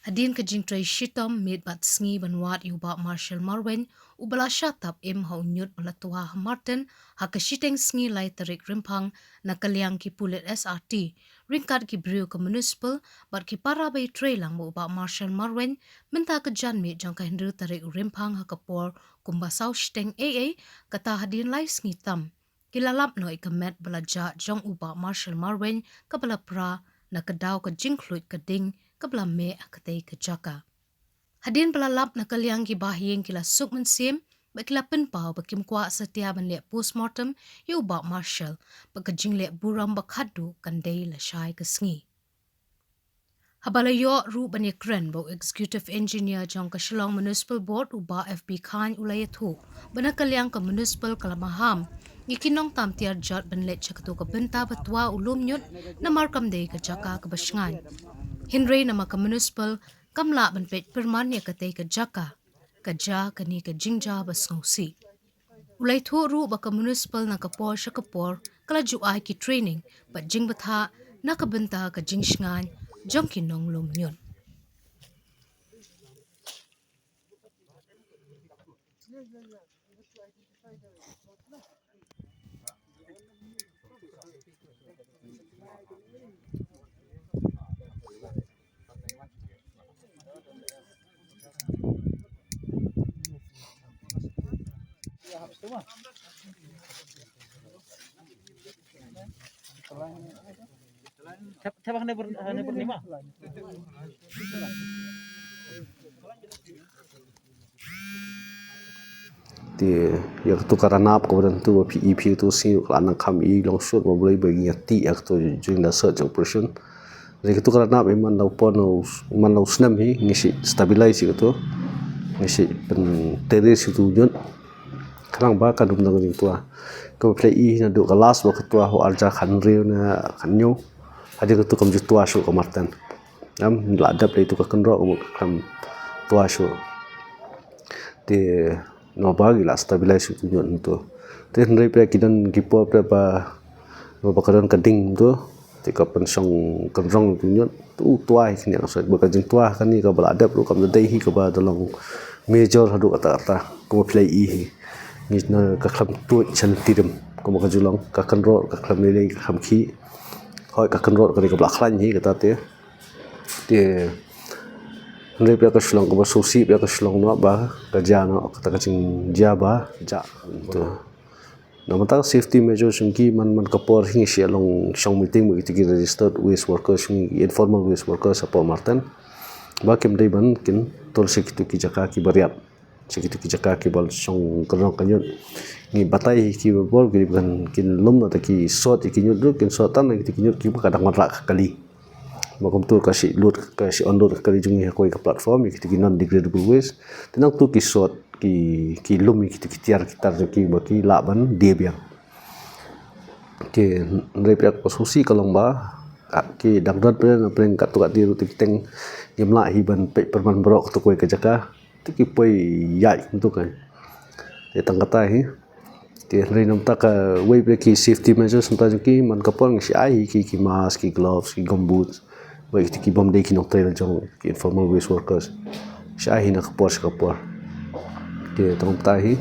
Hadin ka jing tray shitom mid bat sngi banwat yuba Marshall Marwen ubala shatap im ha Ñiut balatua Martin ha ka shiteng sngi lai tarik rimpang na kalyang ki pulit SRT ringkat ki briu ka municipal bat ki para bay tray lang mo uba Marshall Marwen minta ka jan mi jang ka hindru tarik rimpang ha ka por kumbasaw shiteng AA kata hadin lai sngi tam kilalap no ikamet balaja jong uba Marshall Marwen ka balapra na kadaw ka jingklut ka ding kabla me akatay ka jaka. Hadin palalap na kalyang gibahiyeng kila sukman sim, bakila penpaw bakim kwa sa tiyaban le postmortem yu ba Marshall, pagkajing le buram bakhadu kanday la shay kasngi. Habalayo ru banyakren bo executive engineer jong ka Shillong Municipal Board uba FB Khan ulayatu, banakalyang ka municipal kalamaham, ikinong tam tiar jat banlet chakatu ka benta batwa ulum Ñiut na markam day ka jaka ka basyngan. Hinray na maka municipal kamla banpet perman ya katay ka jaka kaja kani ka jingja bas ngausi. Ulay turu baka municipal na kapor siya kapor kalaju ay ki training pat jing batha nakabenta ka jingsngan jong kinong lum Ñiut. Thì yak tu karanap kemudian tu PEP tu si anak kami long shot mau boleh bagi ti yak tu during the search operation. Jadi tu karanap memang lau pon man lau senam hi ngisi stabilize itu ngisi pen teres itu Ñiut kerang ba kan dum nang tua ko play i na do kelas waktu tua ho arja khan reu na khanyo ada tu kam tua shu ko martan am la da play tu ka kan ro kam tua shu te no bagi la stabilize itu Ñiut tu te hendai pe kidan gipo pe pa no bakaran kading tu te ka pensong kanrong tu Ñiut tu tua ni ang sa bakajing tua kan ni ka bala da pro kam dai hi ka ba dalong major hadu kata ko play i hi ni na ka kham tu chan tirim ko ma ka julong ka kan ro ka kham ni ka kham khi hoi ka kan ro ka ka bla khlan hi kata te Ndai pia ka Shillong ko susi pia ka Shillong no ba ka jano kata ka ching ja ba ja to na mata safety measures ki man kapor hingi sia long shong meeting mo itiki registered waste workers informal waste workers apo marten ba kem dai ban kin tol sekitu ki jaka ki bariat sekitu ki jaka ki bal shong kanong Ñiut ni batai ki bol ki ban kin lum na ki sot ki Ñiut kin sotan ki Ñiut ki kadang rak kali makom tu kasih load kasih on load kali jungi koi ke platform ki non degradable waste tenang tu ki sot ki lum ki tiar kitar ki baki laban dia biang ke repek posisi kalong ba ki dangdot pe na pren kat tu kat diru teng yemla hiban pe perman brok tu koi ke jaka tu ki poi yai tu kan te tangkata hi ke reinom tak way pe ki safety measures sampai ki man kapon si ai ki mask ki gloves ki gumboots baik ki bom dei ki nok trail jong ki informal waste workers si ai na kapor ke tong tai hi